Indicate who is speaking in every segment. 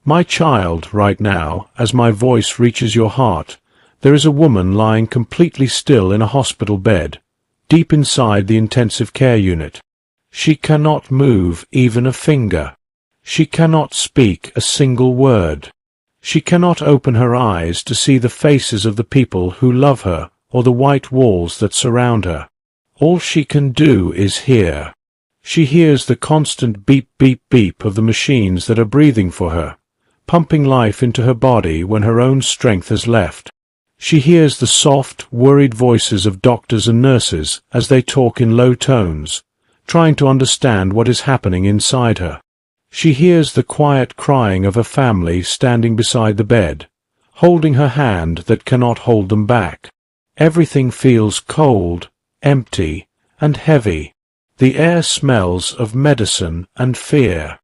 Speaker 1: My child, right now, as my voice reaches your heart, there is a woman lying completely still in a hospital bed, deep inside the intensive care unit. She cannot move even a finger. She cannot speak a single word. She cannot open her eyes to see the faces of the people who love her or the white walls that surround her. All she can do is hear. She hears the constant beep, beep, beep of the machines that are breathing for her, pumping life into her body when her own strength has left. She hears the soft, worried voices of doctors and nurses as they talk in low tones, trying to understand what is happening inside her. She hears the quiet crying of her family standing beside the bed, holding her hand that cannot hold them back. Everything feels cold, empty, and heavy. The air smells of medicine and fear.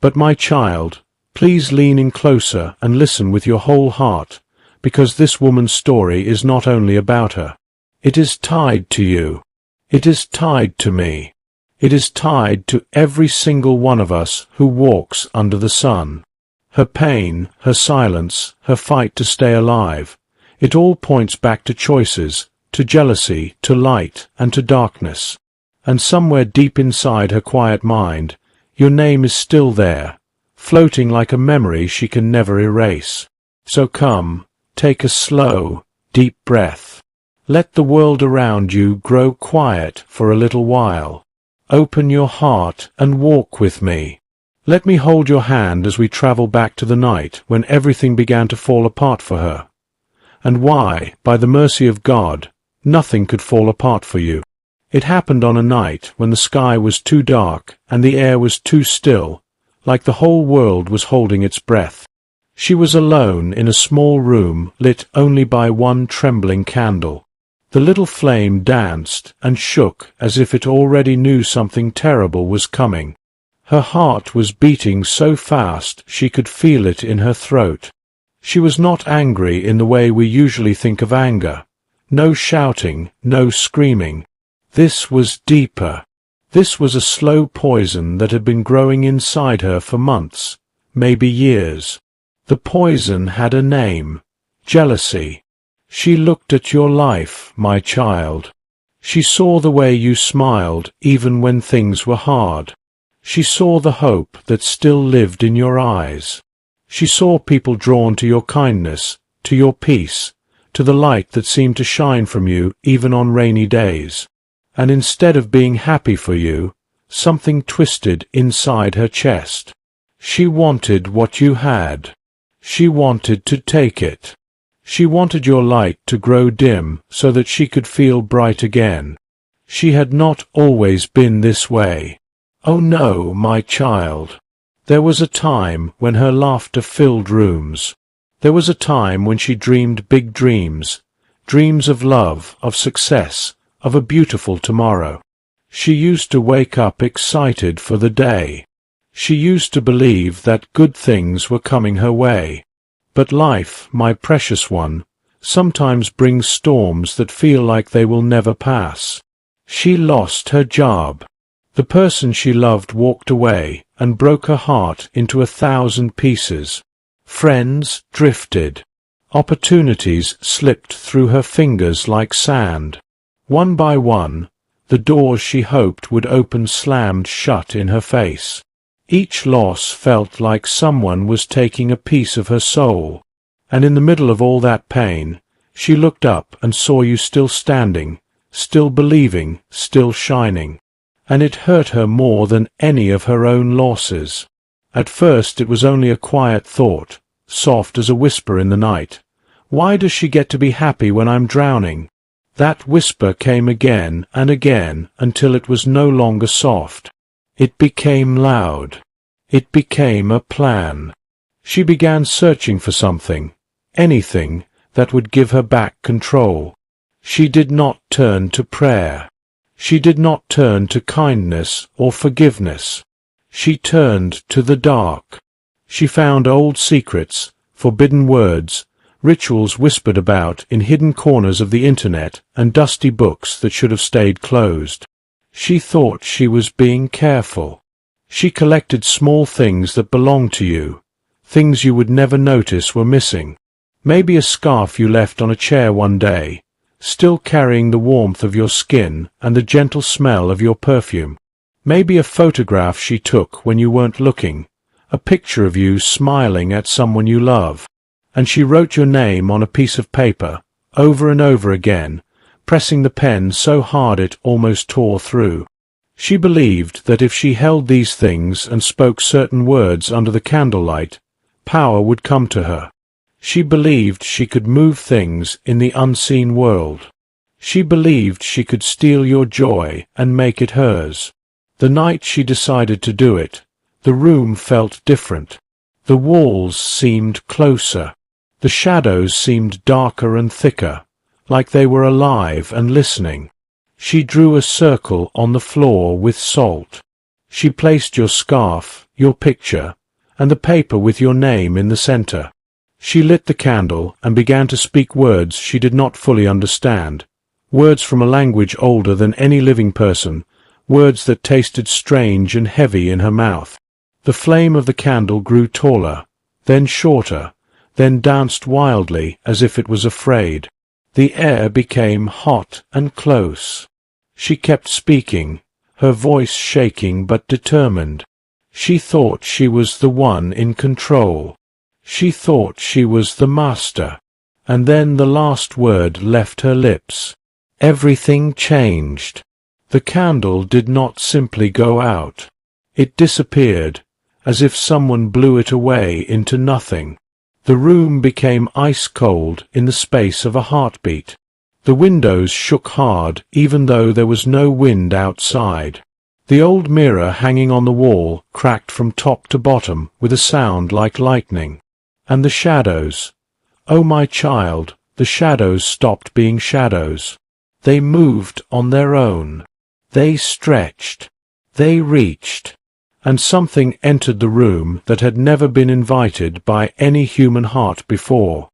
Speaker 1: But my child, please lean in closer and listen with your whole heart, because this woman's story is not only about her. It is tied to you. It is tied to me. It is tied to every single one of us who walks under the sun. Her pain, her silence, her fight to stay alive, it all points back to choices, to jealousy, to light, and to darkness. And somewhere deep inside her quiet mind, your name is still there, floating like a memory she can never erase. So come, take a slow, deep breath. Let the world around you grow quiet for a little while. Open your heart and walk with me. Let me hold your hand as we travel back to the night when everything began to fall apart for her. And why, by the mercy of God, nothing could fall apart for you. It happened on a night when the sky was too dark and the air was too still, like the whole world was holding its breath. She was alone in a small room lit only by one trembling candle. The little flame danced and shook as if it already knew something terrible was coming. Her heart was beating so fast she could feel it in her throat. She was not angry in the way we usually think of anger. No shouting, no screaming. This was deeper. This was a slow poison that had been growing inside her for months, maybe years. The poison had a name: jealousy. She looked at your life, my child. She saw the way you smiled even when things were hard. She saw the hope that still lived in your eyes. She saw people drawn to your kindness, to your peace, to the light that seemed to shine from you even on rainy days. And instead of being happy for you, something twisted inside her chest. She wanted what you had. She wanted to take it. She wanted your light to grow dim so that she could feel bright again. She had not always been this way. Oh no, my child. There was a time when her laughter filled rooms. There was a time when she dreamed big dreams, dreams of love, of success, of a beautiful tomorrow. She used to wake up excited for the day. She used to believe that good things were coming her way. But life, my precious one, sometimes brings storms that feel like they will never pass. She lost her job. The person she loved walked away and broke her heart into 1,000 pieces. Friends drifted. Opportunities slipped through her fingers like sand. One by one, the doors she hoped would open slammed shut in her face. Each loss felt like someone was taking a piece of her soul, and in the middle of all that pain, she looked up and saw you still standing, still believing, still shining. And it hurt her more than any of her own losses. At first it was only a quiet thought, soft as a whisper in the night. Why does she get to be happy when I'm drowning? That whisper came again and again until it was no longer soft. It became loud. It became a plan. She began searching for something, anything, that would give her back control. She did not turn to prayer. She did not turn to kindness or forgiveness. She turned to the dark. She found old secrets, forbidden words, rituals whispered about in hidden corners of the internet, and dusty books that should have stayed closed. She thought she was being careful. She collected small things that belonged to you, Things you would never notice were missing. Maybe a scarf you left on a chair one day, still carrying the warmth of your skin and the gentle smell of your perfume. Maybe a photograph she took when you weren't looking, a picture of you smiling at someone you love. And she wrote your name on a piece of paper, over and over again, pressing the pen so hard it almost tore through. She believed that if she held these things and spoke certain words under the candlelight, power would come to her. She believed she could move things in the unseen world. She believed she could steal your joy and make it hers. The night she decided to do it, the room felt different. The walls seemed closer. The shadows seemed darker and thicker, like they were alive and listening. She drew a circle on the floor with salt. She placed your scarf, your picture, and the paper with your name in the center. She lit the candle and began to speak words she did not fully understand, words from a language older than any living person, words that tasted strange and heavy in her mouth. The flame of the candle grew taller, then shorter, then danced wildly as if it was afraid. The air became hot and close. She kept speaking, her voice shaking but determined. She thought she was the one in control. She thought she was the master. And then the last word left her lips. Everything changed. The candle did not simply go out. It disappeared, as if someone blew it away into nothing. The room became ice-cold in the space of a heartbeat. The windows shook hard even though there was no wind outside. The old mirror hanging on the wall cracked from top to bottom with a sound like lightning. And the shadows. Oh, my child, the shadows stopped being shadows. They moved on their own. They stretched. They reached. And something entered the room that had never been invited by any human heart before.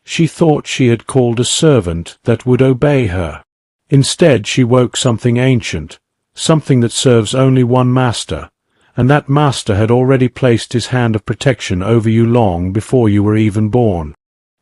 Speaker 1: She thought she had called a servant that would obey her. Instead she woke something ancient, something that serves only one master, and that master had already placed his hand of protection over you long before you were even born.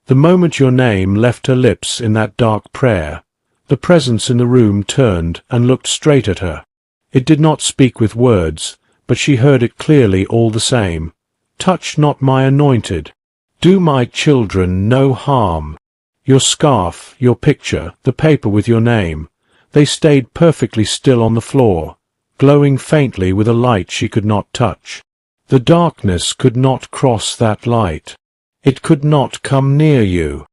Speaker 1: The moment your name left her lips in that dark prayer, the presence in the room turned and looked straight at her. It did not speak with words, but she heard it clearly all the same. Touch not my anointed. Do my children no harm. Your scarf, your picture, the paper with your name, they stayed perfectly still on the floor, glowing faintly with a light she could not touch. The darkness could not cross that light. It could not come near you.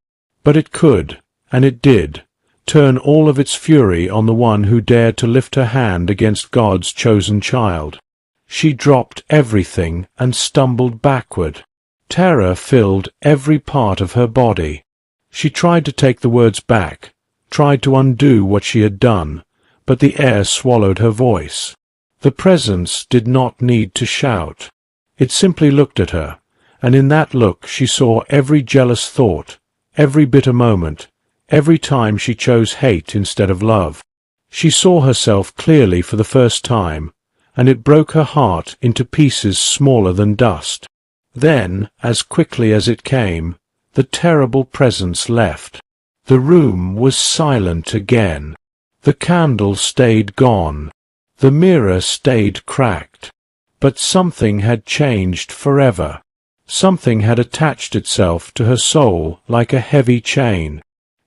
Speaker 1: But it could, and it did, turn all of its fury on the one who dared to lift her hand against God's chosen child. She dropped everything and stumbled backward. Terror filled every part of her body. She tried to take the words back, tried to undo what she had done, but the air swallowed her voice. The presence did not need to shout. It simply looked at her, and in that look she saw every jealous thought, every bitter moment, every time she chose hate instead of love. She saw herself clearly for the first time, and it broke her heart into pieces smaller than dust. Then, as quickly as it came, the terrible presence left. The room was silent again. The candle stayed gone. The mirror stayed cracked. But something had changed forever. Something had attached itself to her soul like a heavy chain.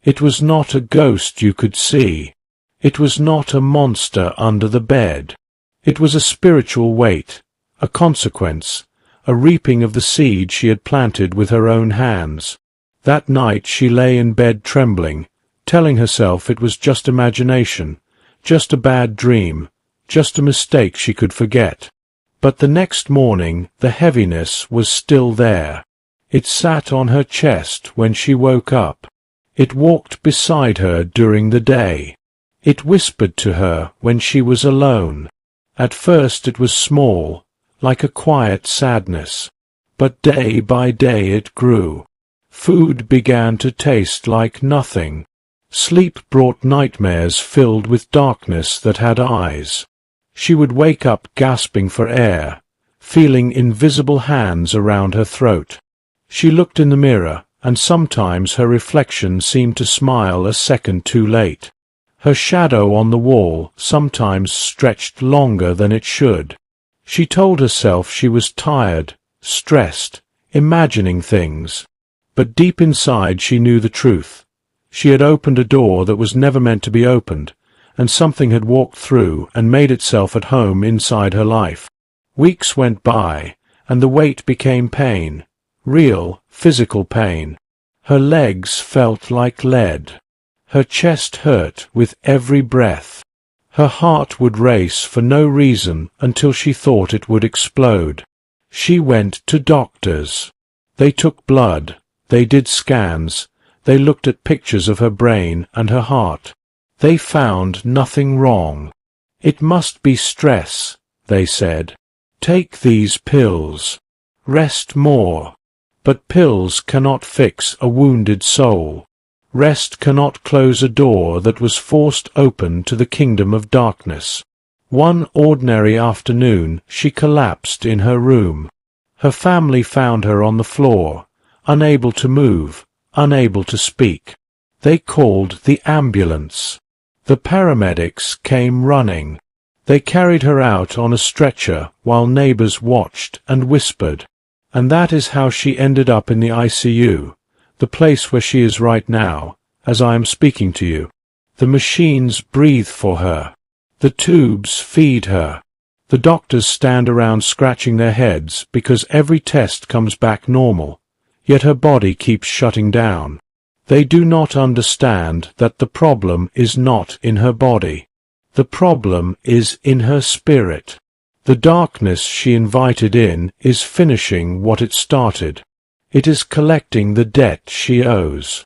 Speaker 1: It was not a ghost you could see. It was not a monster under the bed. It was a spiritual weight, a consequence, a reaping of the seed she had planted with her own hands. That night she lay in bed trembling, telling herself it was just imagination, just a bad dream, just a mistake she could forget. But the next morning the heaviness was still there. It sat on her chest when she woke up. It walked beside her during the day. It whispered to her when she was alone. At first it was small, like a quiet sadness, but day by day it grew. Food began to taste like nothing. Sleep brought nightmares filled with darkness that had eyes. She would wake up gasping for air, feeling invisible hands around her throat. She looked in the mirror, and sometimes her reflection seemed to smile a second too late. Her shadow on the wall sometimes stretched longer than it should. She told herself she was tired, stressed, imagining things. But deep inside she knew the truth. She had opened a door that was never meant to be opened, and something had walked through and made itself at home inside her life. Weeks went by, and the weight became pain, real, physical pain. Her legs felt like lead. Her chest hurt with every breath. Her heart would race for no reason until she thought it would explode. She went to doctors. They took blood. They did scans. They looked at pictures of her brain and her heart. They found nothing wrong. It must be stress, they said. Take these pills. Rest more. But pills cannot fix a wounded soul. Rest cannot close a door that was forced open to the kingdom of darkness. One ordinary afternoon she collapsed in her room. Her family found her on the floor, unable to move, unable to speak. They called the ambulance. The paramedics came running. They carried her out on a stretcher while neighbors watched and whispered. And that is how she ended up in the ICU, the place where she is right now, as I am speaking to you. The machines breathe for her. The tubes feed her. The doctors stand around scratching their heads because every test comes back normal, yet her body keeps shutting down. They do not understand that the problem is not in her body. The problem is in her spirit. The darkness she invited in is finishing what it started. It is collecting the debt she owes.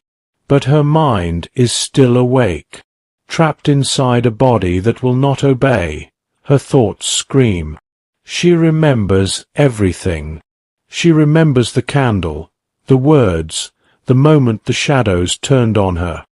Speaker 1: But her mind is still awake. Trapped inside a body that will not obey, her thoughts scream. She remembers everything. She remembers the candle, the words, the moment the shadows turned on her.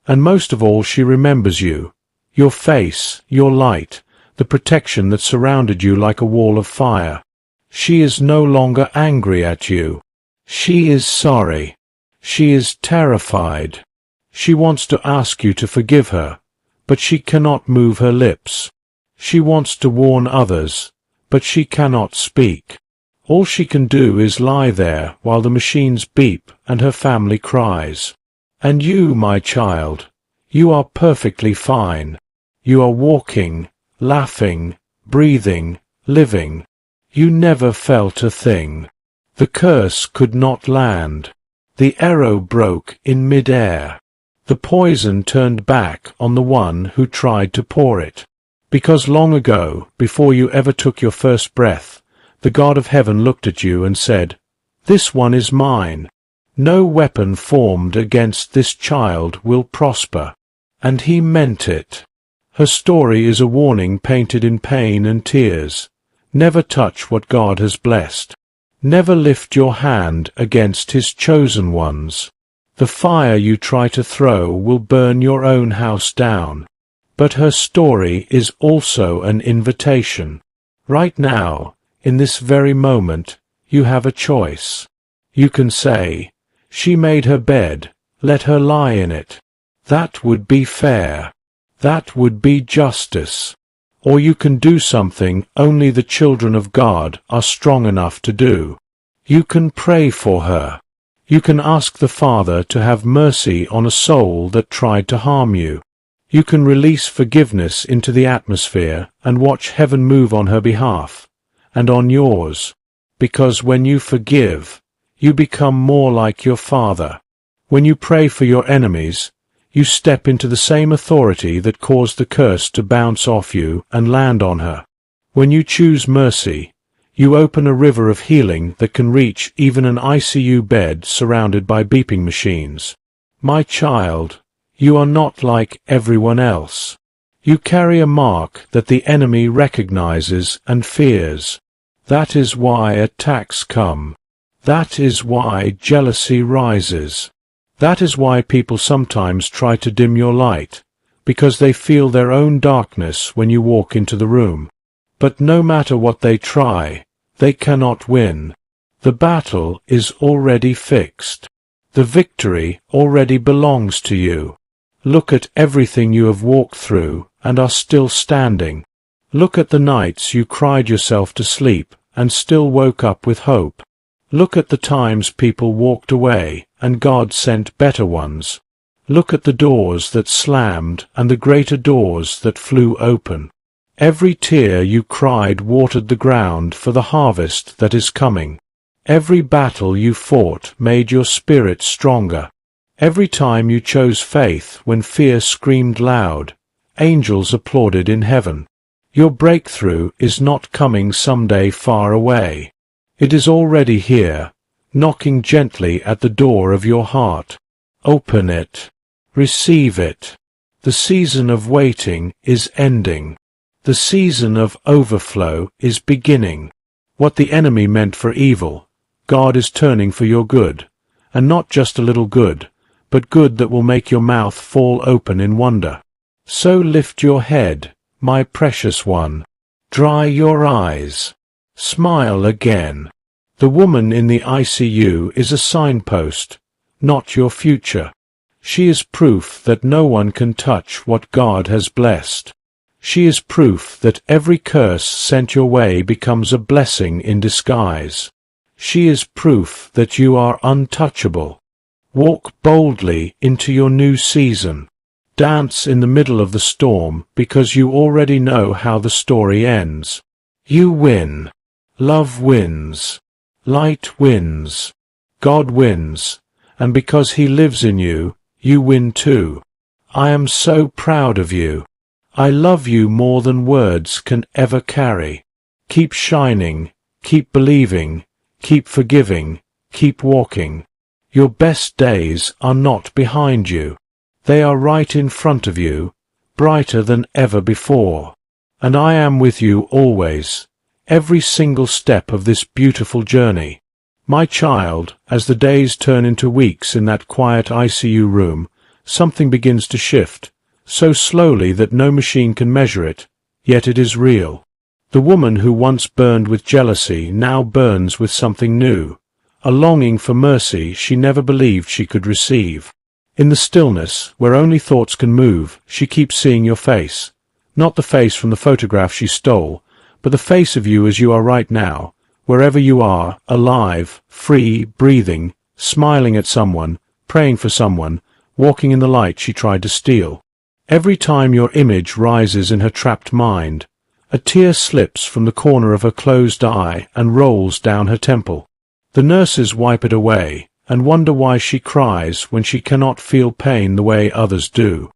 Speaker 1: And most of all she remembers you, your face, your light, the protection that surrounded you like a wall of fire. She is no longer angry at you. She is sorry. She is terrified. She wants to ask you to forgive her, but she cannot move her lips. She wants to warn others, but she cannot speak. All she can do is lie there while the machines beep and her family cries. And you, my child, you are perfectly fine. You are walking, laughing, breathing, living. You never felt a thing. The curse could not land. The arrow broke in mid-air. The poison turned back on the one who tried to pour it. Because long ago, before you ever took your first breath, the God of heaven looked at you and said, "This one is mine. No weapon formed against this child will prosper." And he meant it. Her story is a warning painted in pain and tears. Never touch what God has blessed. Never lift your hand against his chosen ones. The fire you try to throw will burn your own house down. But her story is also an invitation. Right now, in this very moment, you have a choice. You can say, "She made her bed, let her lie in it." That would be fair. That would be justice. Or you can do something only the children of God are strong enough to do. You can pray for her. You can ask the Father to have mercy on a soul that tried to harm you. You can release forgiveness into the atmosphere and watch heaven move on her behalf, and on yours. Because when you forgive, you become more like your Father. When you pray for your enemies, you step into the same authority that caused the curse to bounce off you and land on her. When you choose mercy, you open a river of healing that can reach even an ICU bed surrounded by beeping machines. My child, you are not like everyone else. You carry a mark that the enemy recognizes and fears. That is why attacks come. That is why jealousy rises. That is why people sometimes try to dim your light, because they feel their own darkness when you walk into the room. But no matter what they try, They cannot win. The battle is already fixed. The victory already belongs to you. Look at everything you have walked through and are still standing. Look at the nights you cried yourself to sleep and still woke up with hope. Look at the times people walked away and God sent better ones. Look at the doors that slammed and the greater doors that flew open. Every tear you cried watered the ground for the harvest that is coming. Every battle you fought made your spirit stronger. Every time you chose faith when fear screamed loud, angels applauded in heaven. Your breakthrough is not coming someday far away. It is already here, knocking gently at the door of your heart. Open it. Receive it. The season of waiting is ending. The season of overflow is beginning. What the enemy meant for evil, God is turning for your good, and not just a little good, but good that will make your mouth fall open in wonder. So lift your head, my precious one. Dry your eyes. Smile again. The woman in the ICU is a signpost, not your future. She is proof that no one can touch what God has blessed. She is proof that every curse sent your way becomes a blessing in disguise. She is proof that you are untouchable. Walk boldly into your new season. Dance in the middle of the storm because you already know how the story ends. You win. Love wins. Light wins. God wins. And because He lives in you, you win too. I am so proud of you. I love you more than words can ever carry. Keep shining. Keep believing. Keep forgiving. Keep walking. Your best days are not behind you. They are right in front of you, brighter than ever before. And I am with you always, every single step of this beautiful journey. My child, as the days turn into weeks in that quiet ICU room, something begins to shift, so slowly that no machine can measure it, yet it is real. The woman who once burned with jealousy now burns with something new, a longing for mercy she never believed she could receive. In the stillness, where only thoughts can move, she keeps seeing your face. Not the face from the photograph she stole, but the face of you as you are right now, wherever you are, alive, free, breathing, smiling at someone, praying for someone, walking in the light she tried to steal. Every time your image rises in her trapped mind, a tear slips from the corner of her closed eye and rolls down her temple. The nurses wipe it away, and wonder why she cries when she cannot feel pain the way others do.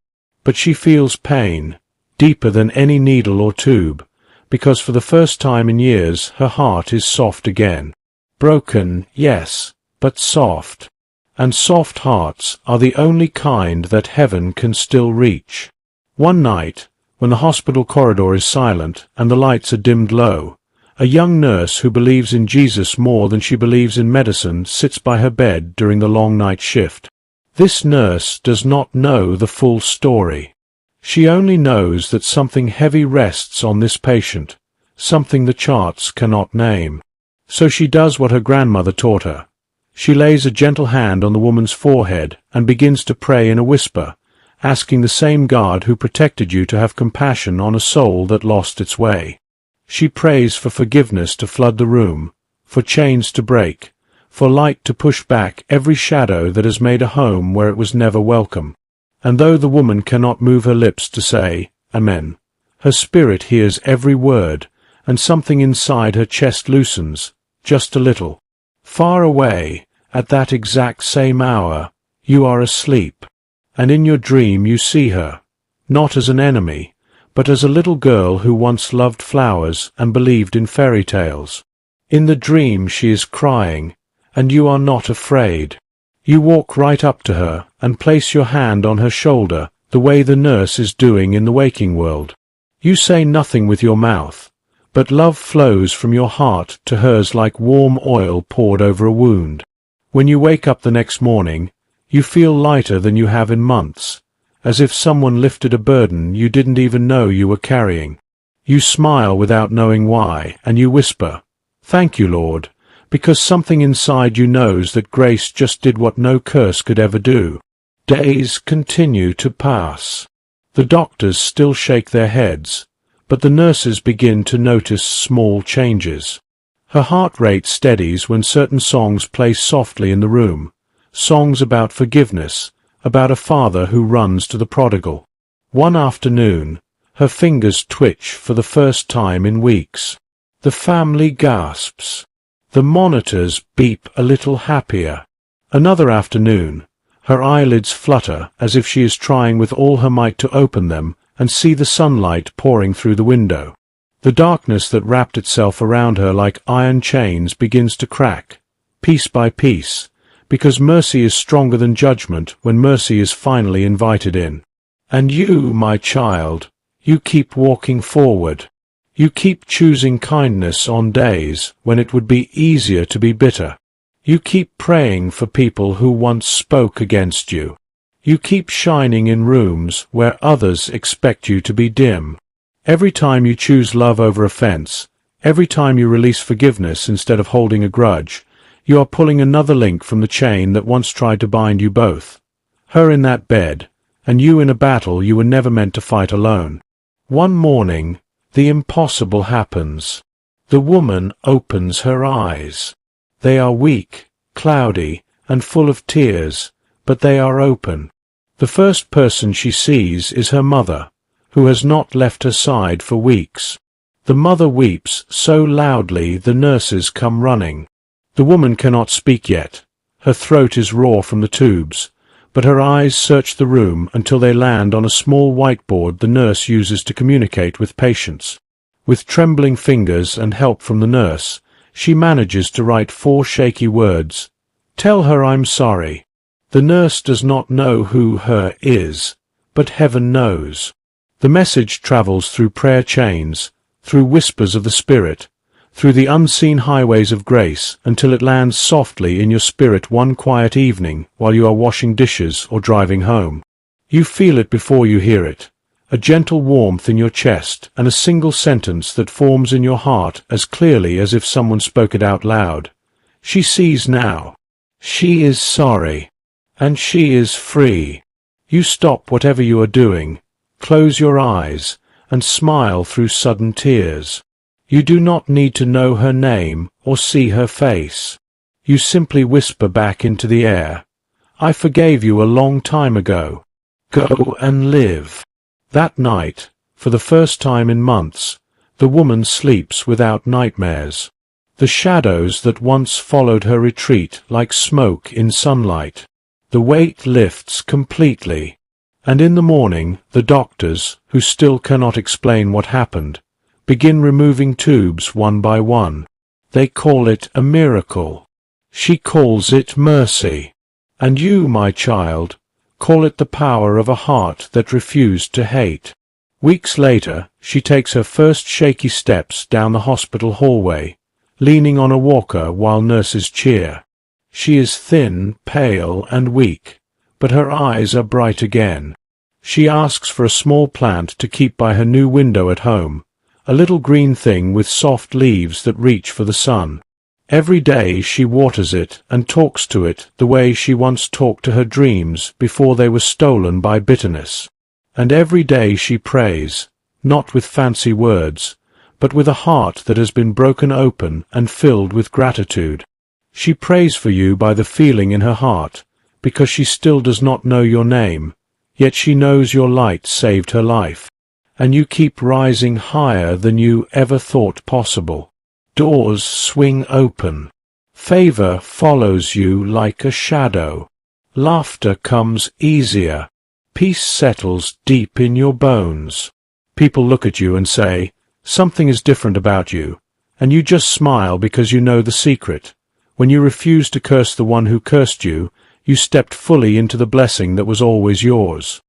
Speaker 1: But she feels pain, deeper than any needle or tube, because for the first time in years her heart is soft again. Broken, yes, but soft. And soft hearts are the only kind that heaven can still reach. One night, when the hospital corridor is silent and the lights are dimmed low, a young nurse who believes in Jesus more than she believes in medicine sits by her bed during the long night shift. This nurse does not know the full story. She only knows that something heavy rests on this patient, something the charts cannot name. So she does what her grandmother taught her. She lays a gentle hand on the woman's forehead and begins to pray in a whisper, asking the same God who protected you to have compassion on a soul that lost its way. She prays for forgiveness to flood the room, for chains to break, for light to push back every shadow that has made a home where it was never welcome. And though the woman cannot move her lips to say, Amen, her spirit hears every word, and something inside her chest loosens, just a little. Far away, at that exact same hour, you are asleep, and in your dream you see her, not as an enemy, but as a little girl who once loved flowers and believed in fairy tales. In the dream she is crying, and you are not afraid. You walk right up to her and place your hand on her shoulder the way the nurse is doing in the waking world. You say nothing with your mouth, but love flows from your heart to hers like warm oil poured over a wound. When you wake up the next morning, you feel lighter than you have in months, as if someone lifted a burden you didn't even know you were carrying. You smile without knowing why, and you whisper, Thank you, Lord, because something inside you knows that grace just did what no curse could ever do. Days continue to pass. The doctors still shake their heads, but the nurses begin to notice small changes. Her heart rate steadies when certain songs play softly in the room, songs about forgiveness, about a father who runs to the prodigal. One afternoon, her fingers twitch for the first time in weeks. The family gasps. The monitors beep a little happier. Another afternoon, her eyelids flutter as if she is trying with all her might to open them and see the sunlight pouring through the window. The darkness that wrapped itself around her like iron chains begins to crack, piece by piece, because mercy is stronger than judgment when mercy is finally invited in. And you, my child, you keep walking forward. You keep choosing kindness on days when it would be easier to be bitter. You keep praying for people who once spoke against you. You keep shining in rooms where others expect you to be dim. Every time you choose love over offense, every time you release forgiveness instead of holding a grudge, you are pulling another link from the chain that once tried to bind you both. Her in that bed, and you in a battle you were never meant to fight alone. One morning, the impossible happens. The woman opens her eyes. They are weak, cloudy, and full of tears, but they are open. The first person she sees is her mother, who has not left her side for weeks. The mother weeps so loudly the nurses come running. The woman cannot speak yet. Her throat is raw from the tubes, but her eyes search the room until they land on a small whiteboard the nurse uses to communicate with patients. With trembling fingers and help from the nurse, she manages to write 4 shaky words. "Tell her I'm sorry." The nurse does not know who her is, but heaven knows. The message travels through prayer chains, through whispers of the Spirit, through the unseen highways of grace until it lands softly in your spirit one quiet evening while you are washing dishes or driving home. You feel it before you hear it, a gentle warmth in your chest and a single sentence that forms in your heart as clearly as if someone spoke it out loud. She sees now. She is sorry. And she is free. You stop whatever you are doing, close your eyes, and smile through sudden tears. You do not need to know her name or see her face. You simply whisper back into the air, "I forgave you a long time ago. Go and live." That night, for the first time in months, the woman sleeps without nightmares. The shadows that once followed her retreat like smoke in sunlight. The weight lifts completely, and in the morning the doctors, who still cannot explain what happened, begin removing tubes one by one. They call it a miracle. She calls it mercy. And you, my child, call it the power of a heart that refused to hate. Weeks later, she takes her first shaky steps down the hospital hallway, leaning on a walker while nurses cheer. She is thin, pale, and weak, but her eyes are bright again. She asks for a small plant to keep by her new window at home, a little green thing with soft leaves that reach for the sun. Every day she waters it and talks to it the way she once talked to her dreams before they were stolen by bitterness. And every day she prays, not with fancy words, but with a heart that has been broken open and filled with gratitude. She prays for you by the feeling in her heart, because she still does not know your name, yet she knows your light saved her life, and you keep rising higher than you ever thought possible. Doors swing open. Favor follows you like a shadow. Laughter comes easier. Peace settles deep in your bones. People look at you and say, "Something is different about you," and you just smile because you know the secret. When you refused to curse the one who cursed you, you stepped fully into the blessing that was always yours.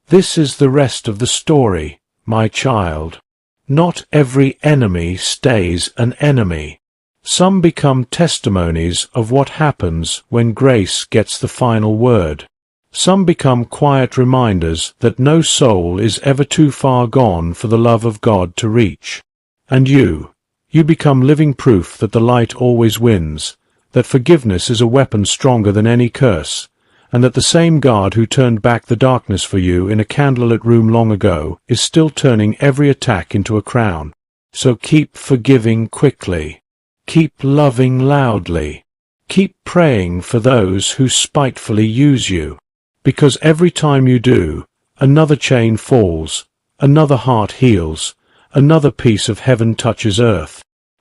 Speaker 1: This is the rest of the story, my child. Not every enemy stays an enemy. Some become testimonies of what happens when grace gets the final word. Some become quiet reminders that no soul is ever too far gone for the love of God to reach. And you You become living proof that the light always wins, that forgiveness is a weapon stronger than any curse, and that the same God who turned back the darkness for you in a candlelit room long ago is still turning every attack into a crown. So keep forgiving quickly. Keep loving loudly. Keep praying for those who spitefully use you. Because every time you do, another chain falls, another heart heals, another piece of heaven touches earth.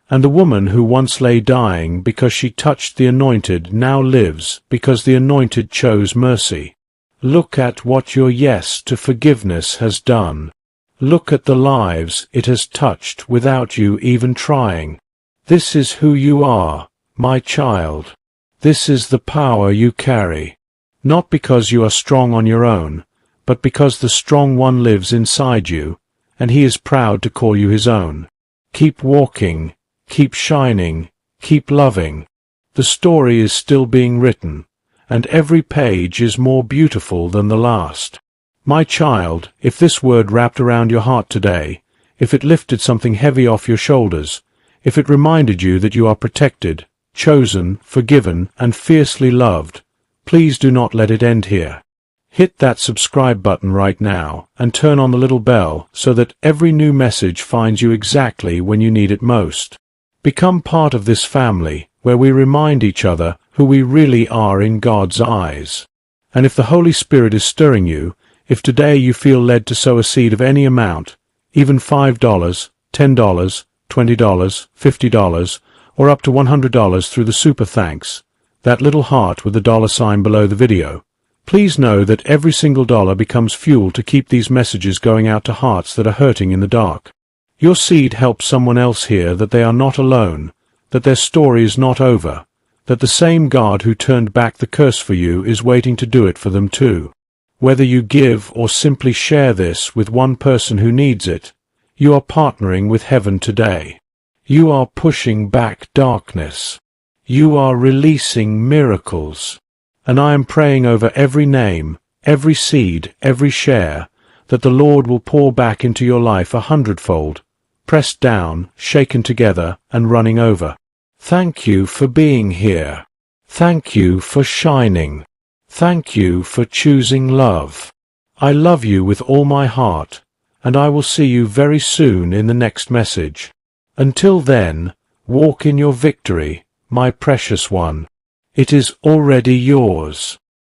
Speaker 1: And the woman who once lay dying because she touched the Anointed now lives because the Anointed chose mercy. Look at what your yes to forgiveness has done. Look at the lives it has touched without you even trying. This is who you are, my child. This is the power you carry. Not because you are strong on your own, but because the strong one lives inside you, and he is proud to call you his own. Keep walking. Keep shining, keep loving. The story is still being written, and every page is more beautiful than the last. My child, if this word wrapped around your heart today, if it lifted something heavy off your shoulders, if it reminded you that you are protected, chosen, forgiven, and fiercely loved, please do not let it end here. Hit that subscribe button right now and turn on the little bell so that every new message finds you exactly when you need it most. Become part of this family where we remind each other who we really are in God's eyes. And if the Holy Spirit is stirring you, if today you feel led to sow a seed of any amount, even $5, $10, $20, $50, or up to $100 through the Super Thanks, that little heart with the $sign below the video, please know that every single dollar becomes fuel to keep these messages going out to hearts that are hurting in the dark. Your seed helps someone else hear that they are not alone, that their story is not over, that the same God who turned back the curse for you is waiting to do it for them too. Whether you give or simply share this with one person who needs it, you are partnering with heaven today. You are pushing back darkness. You are releasing miracles. And I am praying over every name, every seed, every share, that the Lord will pour back into your life 100-fold, pressed down, shaken together, and running over. Thank you for being here. Thank you for shining. Thank you for choosing love. I love you with all my heart, and I will see you very soon in the next message. Until then, walk in your victory, my precious one. It is already yours.